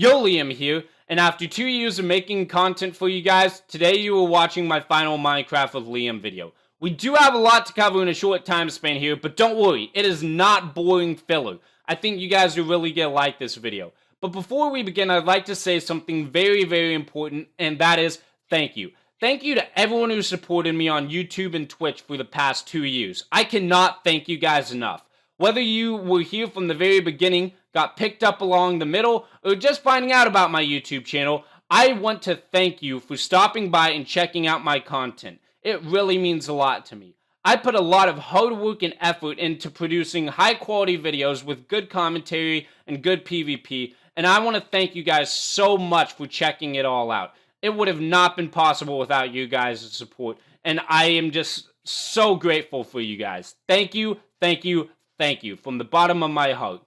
Yo, Liam here, and after 2 years of making content for you guys, today you are watching my final Minecraft with Liam video. We do have a lot to cover in a short time span here, but don't worry, it is not boring filler. I think you guys are really gonna like this video. But before we begin, I'd like to say something very important, and that is thank you. Thank you to everyone who supported me on YouTube and Twitch for the past 2 years. I cannot thank you guys enough. Whether you were here from the very beginning, got picked up along the middle, or just finding out about my YouTube channel, I want to thank you for stopping by and checking out my content. It really means a lot to me. I put a lot of hard work and effort into producing high quality videos with good commentary and good PvP, and I want to thank you guys so much for checking it all out. It would have not been possible without you guys' support, and I am just so grateful for you guys. Thank you from the bottom of my heart.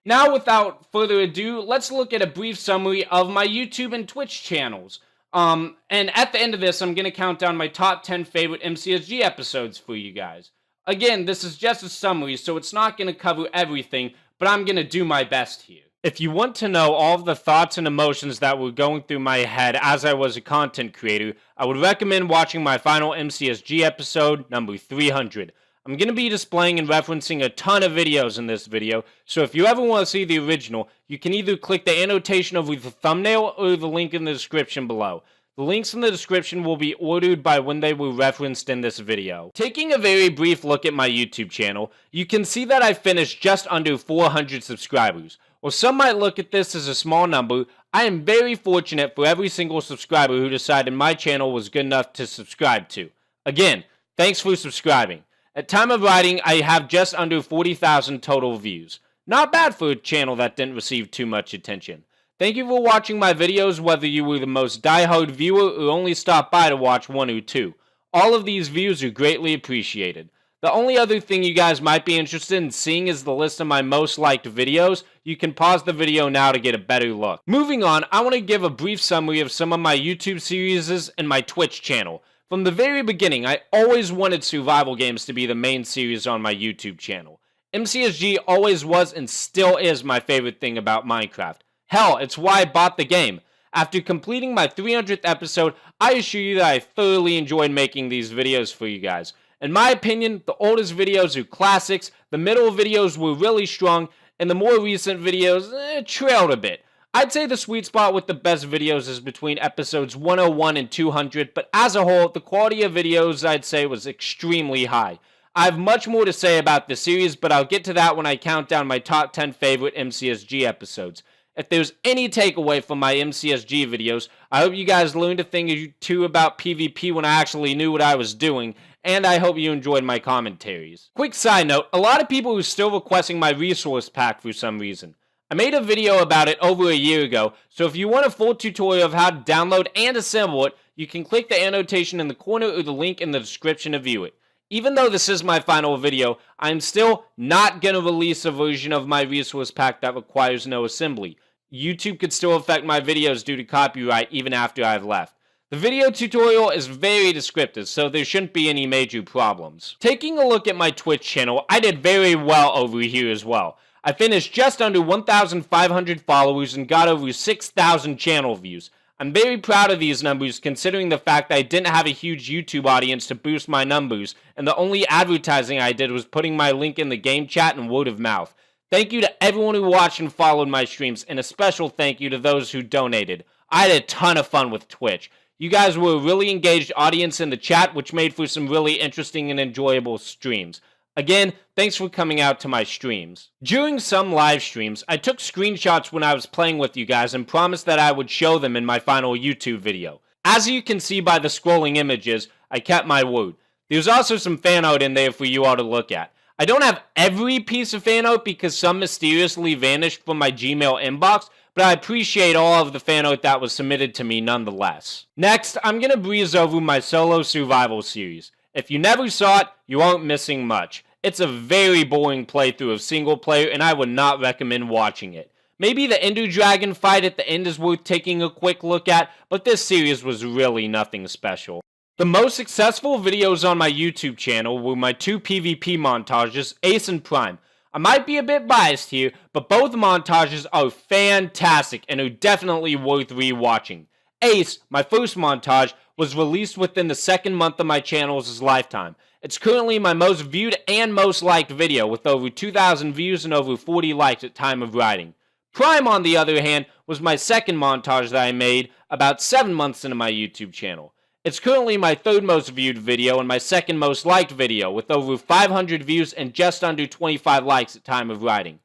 Now, without further ado, let's look at a brief summary of my YouTube and Twitch channels. And at the end of this, I'm going to count down my top 10 favorite MCSG episodes for you guys. Again, this is just a summary, so it's not going to cover everything, but I'm going to do my best here. If you want to know all of the thoughts and emotions that were going through my head as I was a content creator, I would recommend watching my final MCSG episode, number 300. I'm going to be displaying and referencing a ton of videos in this video, so if you ever want to see the original, you can either click the annotation over the thumbnail or the link in the description below. The links in the description will be ordered by when they were referenced in this video. Taking a very brief look at my YouTube channel, you can see that I finished just under 400 subscribers. While some might look at this as a small number, I am very fortunate for every single subscriber who decided my channel was good enough to subscribe to. Again, thanks for subscribing. At time of writing, I have just under 40,000 total views. Not bad for a channel that didn't receive too much attention. Thank you for watching my videos, whether you were the most diehard viewer or only stopped by to watch one or two. All of these views are greatly appreciated. The only other thing you guys might be interested in seeing is the list of my most liked videos. You can pause the video now to get a better look. Moving on, I want to give a brief summary of some of my YouTube series and my Twitch channel. From the very beginning, I always wanted survival games to be the main series on my YouTube channel. MCSG always was and still is my favorite thing about Minecraft. Hell, it's why I bought the game. After completing my 300th episode, I assure you that I thoroughly enjoyed making these videos for you guys. In my opinion, the oldest videos are classics, the middle videos were really strong, and the more recent videos trailed a bit. I'd say the sweet spot with the best videos is between episodes 101 and 200, but as a whole, the quality of videos I'd say was extremely high. I have much more to say about the series, but I'll get to that when I count down my top 10 favorite MCSG episodes. If there's any takeaway from my MCSG videos, I hope you guys learned a thing or two about PvP when I actually knew what I was doing, and I hope you enjoyed my commentaries. Quick side note, a lot of people are still requesting my resource pack for some reason. I made a video about it over a year ago, so if you want a full tutorial of how to download and assemble it, you can click the annotation in the corner or the link in the description to view it. Even though this is my final video, I'm still not going to release a version of my resource pack that requires no assembly. YouTube could still affect my videos due to copyright even after I've left. The video tutorial is very descriptive, so there shouldn't be any major problems. Taking a look at my Twitch channel, I did very well over here as well. I finished just under 1,500 followers and got over 6,000 channel views. I'm very proud of these numbers considering the fact that I didn't have a huge YouTube audience to boost my numbers, and the only advertising I did was putting my link in the game chat and word of mouth. Thank you to everyone who watched and followed my streams, and a special thank you to those who donated. I had a ton of fun with Twitch. You guys were a really engaged audience in the chat, which made for some really interesting and enjoyable streams. Again, thanks for coming out to my streams. During some live streams, I took screenshots when I was playing with you guys and promised that I would show them in my final YouTube video. As you can see by the scrolling images, I kept my word. There's also some fan art in there for you all to look at. I don't have every piece of fan art because some mysteriously vanished from my Gmail inbox, but I appreciate all of the fan art that was submitted to me nonetheless. Next, I'm going to breeze over my solo survival series. If you never saw it, you aren't missing much. It's a very boring playthrough of single player, and I would not recommend watching it. Maybe the Ender Dragon fight at the end is worth taking a quick look at, but this series was really nothing special. The most successful videos on my YouTube channel were my 2 PvP montages, Ace and Prime. I might be a bit biased here, but both montages are fantastic and are definitely worth rewatching. Ace, my first montage, was released within the second month of my channel's lifetime. It's currently my most viewed and most liked video, with over 2,000 views and over 40 likes at time of writing. Prime, on the other hand, was my second montage that I made about 7 months into my YouTube channel. It's currently my third most viewed video and my second most liked video, with over 500 views and just under 25 likes at time of writing.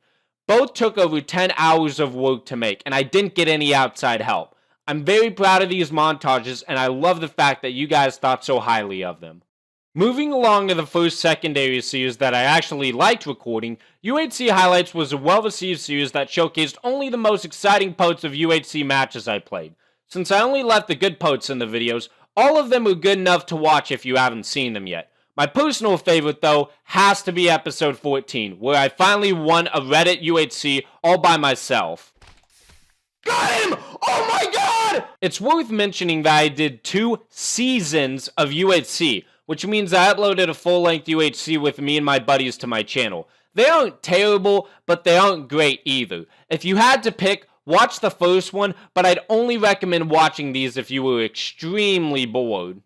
Both took over 10 hours of work to make, and I didn't get any outside help. I'm very proud of these montages, and I love the fact that you guys thought so highly of them. Moving along to the first secondary series that I actually liked recording, UHC Highlights was a well-received series that showcased only the most exciting parts of UHC matches I played. Since I only left the good parts in the videos, all of them are good enough to watch if you haven't seen them yet. My personal favorite, though, has to be episode 14, where I finally won a Reddit UHC all by myself. Got him! Oh my god! It's worth mentioning that I did 2 seasons of UHC, which means I uploaded a full-length UHC with me and my buddies to my channel. They aren't terrible, but they aren't great either. If you had to pick, watch the first one, but I'd only recommend watching these if you were extremely bored.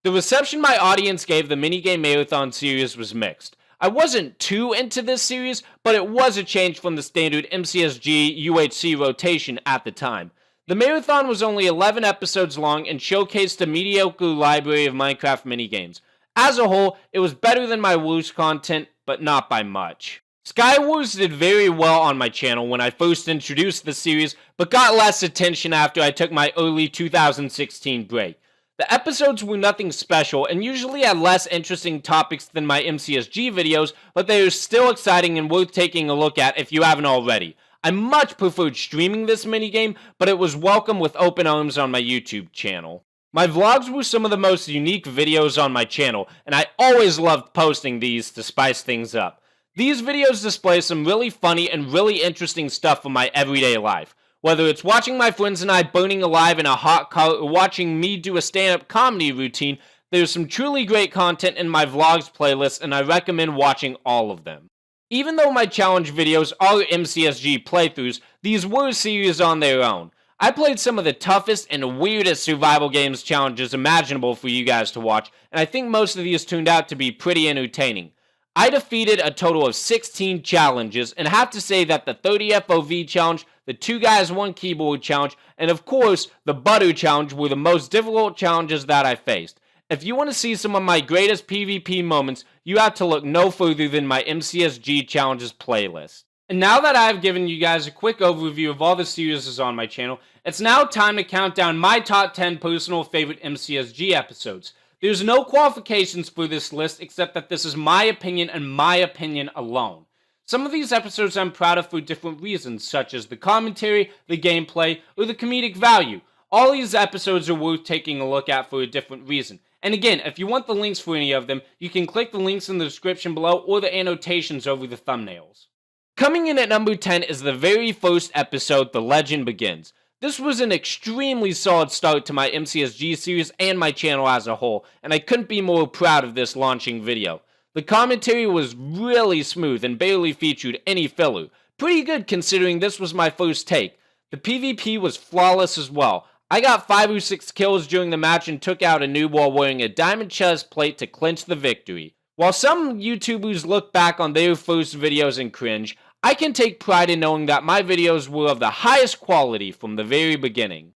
The reception my audience gave the Minigame Marathon series was mixed. I wasn't too into this series, but it was a change from the standard MCSG UHC rotation at the time. The marathon was only 11 episodes long and showcased a mediocre library of Minecraft minigames. As a whole, it was better than my worst content, but not by much. Skywars did very well on my channel when I first introduced the series, but got less attention after I took my early 2016 break. The episodes were nothing special and usually had less interesting topics than my MCSG videos, but they are still exciting and worth taking a look at if you haven't already. I much preferred streaming this minigame, but it was welcome with open arms on my YouTube channel. My vlogs were some of the most unique videos on my channel, and I always loved posting these to spice things up. These videos display some really funny and really interesting stuff from my everyday life. Whether it's watching my friends and I burning alive in a hot car or watching me do a stand-up comedy routine, there's some truly great content in my vlogs playlist, and I recommend watching all of them. Even though my challenge videos are MCSG playthroughs, these were series on their own. I played some of the toughest and weirdest survival games challenges imaginable for you guys to watch, and I think most of these turned out to be pretty entertaining. I defeated a total of 16 challenges, and have to say that the 30 FOV challenge, the 2 guys 1 keyboard challenge, and of course the butter challenge were the most difficult challenges that I faced. If you want to see some of my greatest PvP moments, you have to look no further than my MCSG challenges playlist. And now that I've given you guys a quick overview of all the series on my channel, it's now time to count down my top 10 personal favorite MCSG episodes. There's no qualifications for this list except that this is my opinion and my opinion alone. Some of these episodes I'm proud of for different reasons, such as the commentary, the gameplay, or the comedic value. All these episodes are worth taking a look at for a different reason. And again, if you want the links for any of them, you can click the links in the description below or the annotations over the thumbnails. Coming in at number 10 is the very first episode, The Legend Begins. This was an extremely solid start to my MCSG series and my channel as a whole, and I couldn't be more proud of this launching video. The commentary was really smooth and barely featured any filler. Pretty good considering this was my first take. The PvP was flawless as well. I got 5 or 6 kills during the match and took out a noob while wearing a diamond chest plate to clinch the victory. While some YouTubers look back on their first videos and cringe, I can take pride in knowing that my videos were of the highest quality from the very beginning.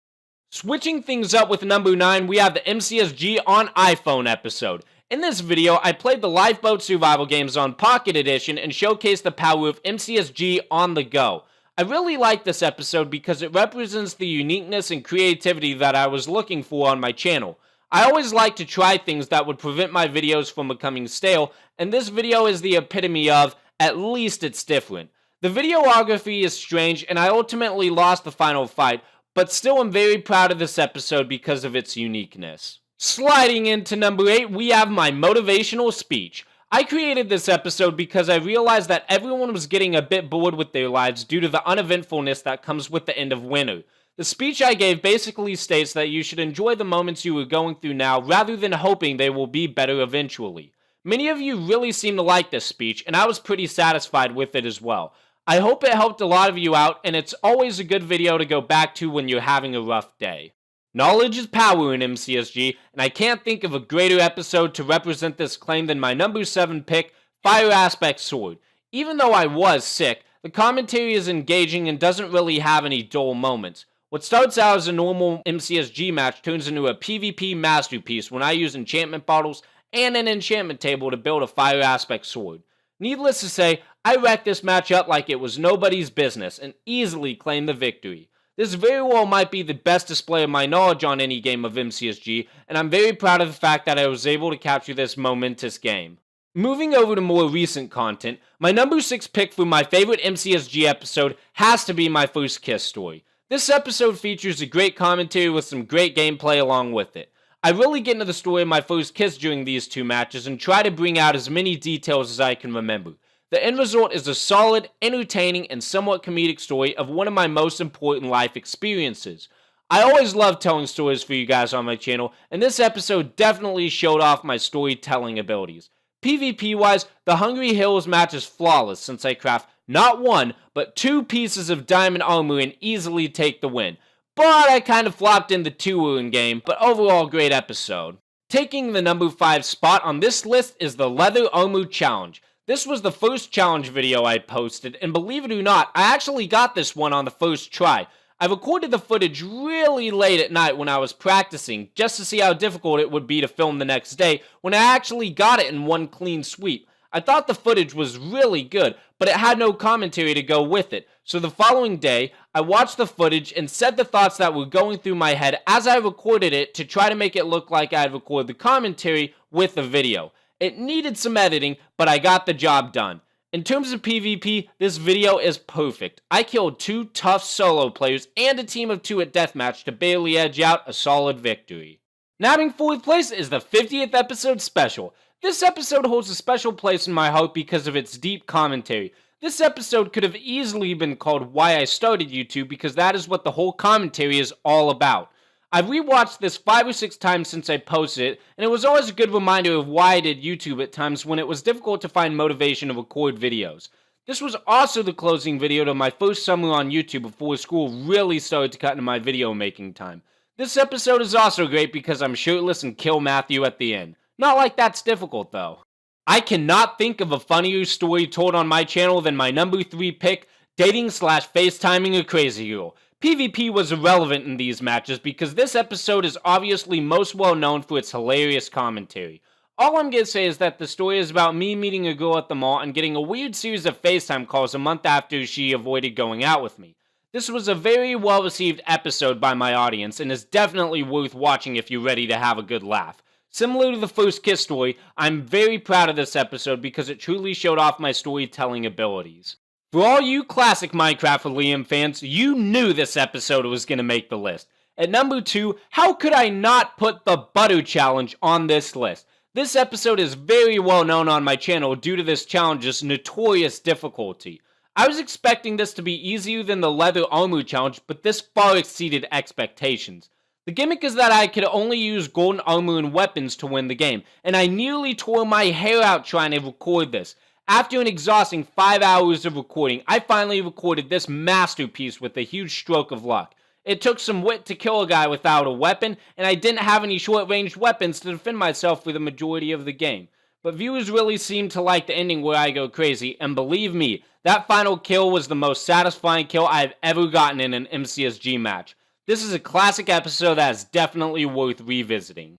Switching things up with number 9, we have the MCSG on iPhone episode. In this video, I played the Lifeboat survival games on Pocket Edition and showcased the power of MCSG on the go. I really like this episode because it represents the uniqueness and creativity that I was looking for on my channel. I always like to try things that would prevent my videos from becoming stale, and this video is the epitome of, at least it's different. The videography is strange, and I ultimately lost the final fight, but still am very proud of this episode because of its uniqueness. Sliding into number 8, we have my motivational speech. I created this episode because I realized that everyone was getting a bit bored with their lives due to the uneventfulness that comes with the end of winter. The speech I gave basically states that you should enjoy the moments you are going through now rather than hoping they will be better eventually. Many of you really seem to like this speech, and I was pretty satisfied with it as well. I hope it helped a lot of you out, and it's always a good video to go back to when you're having a rough day. Knowledge is power in MCSG, and I can't think of a greater episode to represent this claim than my number 7 pick, Fire Aspect Sword. Even though I was sick, the commentary is engaging and doesn't really have any dull moments. What starts out as a normal MCSG match turns into a PvP masterpiece when I use enchantment bottles and an enchantment table to build a Fire Aspect Sword. Needless to say, I wrecked this match up like it was nobody's business and easily claimed the victory. This very well might be the best display of my knowledge on any game of MCSG, and I'm very proud of the fact that I was able to capture this momentous game. Moving over to more recent content, my number 6 pick for my favorite MCSG episode has to be my first kiss story. This episode features a great commentary with some great gameplay along with it. I really get into the story of my first kiss during these 2 matches and try to bring out as many details as I can remember. The end result is a solid, entertaining, and somewhat comedic story of one of my most important life experiences. I always love telling stories for you guys on my channel, and this episode definitely showed off my storytelling abilities. PvP-wise, the Hungry Hills match is flawless since I craft not 1, but 2 pieces of diamond armor and easily take the win. But I kind of flopped in the 2 in game, but overall great episode. Taking the number 5 spot on this list is the Leather Armor Challenge. This was the first challenge video I posted, and believe it or not, I actually got this one on the first try. I recorded the footage really late at night when I was practicing, just to see how difficult it would be to film the next day when I actually got it in one clean sweep. I thought the footage was really good, but it had no commentary to go with it. So the following day, I watched the footage and said the thoughts that were going through my head as I recorded it to try to make it look like I had recorded the commentary with the video. It needed some editing, but I got the job done. In terms of PvP, this video is perfect. I killed 2 tough solo players and a team of 2 at deathmatch to barely edge out a solid victory. Nabbing 4th place is the 50th episode special. This episode holds a special place in my heart because of its deep commentary. This episode could have easily been called Why I Started YouTube because that is what the whole commentary is all about. I've rewatched this 5 or 6 times since I posted it, and it was always a good reminder of why I did YouTube at times when it was difficult to find motivation to record videos. This was also the closing video to my first summer on YouTube before school really started to cut into my video making time. This episode is also great because I'm shirtless and kill Matthew at the end. Not like that's difficult though. I cannot think of a funnier story told on my channel than my number 3 pick, dating/FaceTiming a crazy girl. PvP was irrelevant in these matches because this episode is obviously most well known for its hilarious commentary. All I'm gonna say is that the story is about me meeting a girl at the mall and getting a weird series of FaceTime calls a month after she avoided going out with me. This was a very well received episode by my audience and is definitely worth watching if you're ready to have a good laugh. Similar to the first kiss story, I'm very proud of this episode because it truly showed off my storytelling abilities. For all you classic Minecraft with Liam fans, you knew this episode was going to make the list. At number 2, how could I not put the Butter Challenge on this list? This episode is very well known on my channel due to this challenge's notorious difficulty. I was expecting this to be easier than the Leather Armor Challenge, but this far exceeded expectations. The gimmick is that I could only use golden armor and weapons to win the game, and I nearly tore my hair out trying to record this. After an exhausting 5 hours of recording, I finally recorded this masterpiece with a huge stroke of luck. It took some wit to kill a guy without a weapon, and I didn't have any short-range weapons to defend myself for the majority of the game. But viewers really seemed to like the ending where I go crazy, and believe me, that final kill was the most satisfying kill I've ever gotten in an MCSG match. This is a classic episode that is definitely worth revisiting.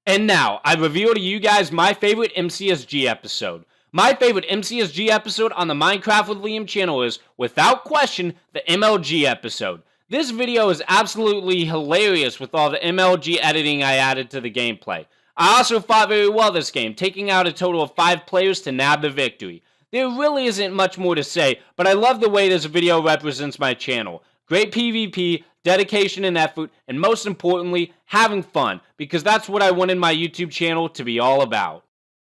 And now, I reveal to you guys my favorite MCSG episode. My favorite MCSG episode on the Minecraft with Liam channel is, without question, the MLG episode. This video is absolutely hilarious with all the MLG editing I added to the gameplay. I also fought very well this game, taking out a total of 5 players to nab the victory. There really isn't much more to say, but I love the way this video represents my channel. Great PvP, dedication and effort, and most importantly, having fun, because that's what I wanted my YouTube channel to be all about.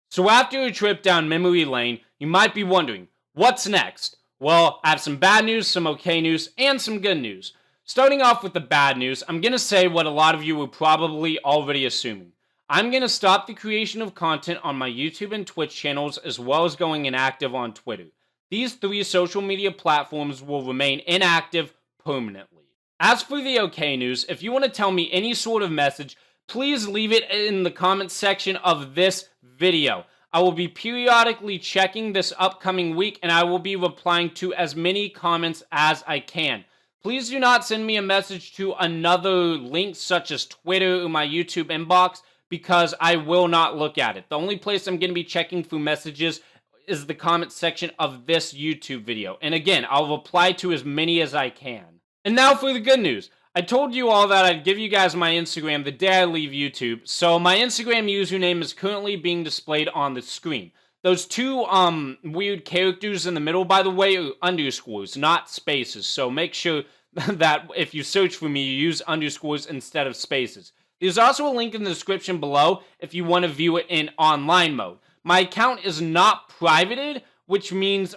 So after a trip down memory lane, you might be wondering, what's next? Well, I have some bad news, some okay news, and some good news. Starting off with the bad news, I'm going to say what a lot of you were probably already assuming. I'm going to stop the creation of content on my YouTube and Twitch channels, as well as going inactive on Twitter. These 3 social media platforms will remain inactive permanently. As for the OK news, if you want to tell me any sort of message, please leave it in the comments section of this video. I will be periodically checking this upcoming week, and I will be replying to as many comments as I can. Please do not send me a message to another link such as Twitter or my YouTube inbox, because I will not look at it. The only place I'm going to be checking for messages is the comment section of this YouTube video. And again, I'll reply to as many as I can. And now for the good news. I told you all that I'd give you guys my Instagram the day I leave YouTube. So my Instagram username is currently being displayed on the screen. Those 2 weird characters in the middle, by the way, are underscores, not spaces. So make sure that if you search for me, you use underscores instead of spaces. There's also a link in the description below if you want to view it in online mode. My account is not privated, which means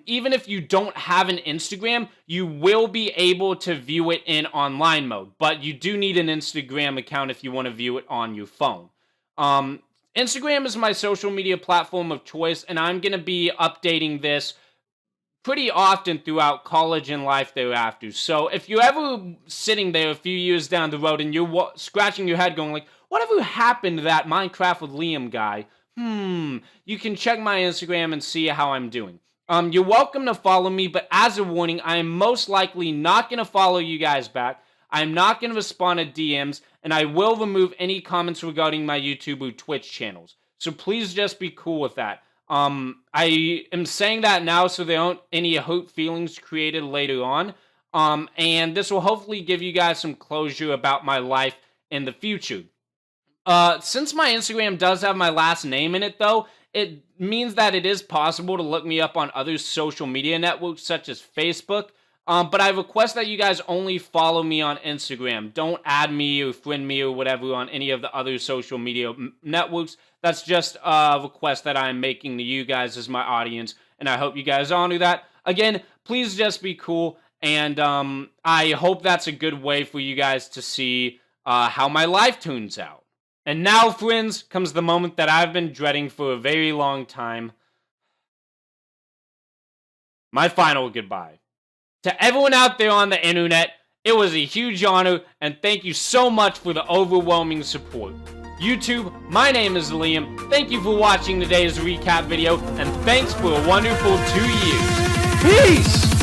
even if you don't have an Instagram, you will be able to view it in online mode. But you do need an Instagram account if you want to view it on your phone. Instagram is my social media platform of choice, and I'm going to be updating this pretty often throughout college and life thereafter. So if you're ever sitting there a few years down the road and you're scratching your head going like, whatever happened to that Minecraft with Liam guy? You can check my Instagram and see how I'm doing. You're welcome to follow me, but as a warning, I am most likely not going to follow you guys back. I'm not going to respond to DMs, and I will remove any comments regarding my YouTube or Twitch channels. So please just be cool with that. I am saying that now so there aren't any hurt feelings created later on. And this will hopefully give you guys some closure about my life in the future. Since my Instagram does have my last name in it, though, it means that it is possible to look me up on other social media networks such as Facebook. But I request that you guys only follow me on Instagram. Don't add me or friend me or whatever on any of the other social media networks. That's just a request that I'm making to you guys as my audience, and I hope you guys honor that. Again, please just be cool, and I hope that's a good way for you guys to see how my life turns out. And now, friends, comes the moment that I've been dreading for a very long time. My final goodbye. To everyone out there on the internet, it was a huge honor, and thank you so much for the overwhelming support. YouTube, my name is Liam. Thank you for watching today's recap video, and thanks for a wonderful 2 years. Peace!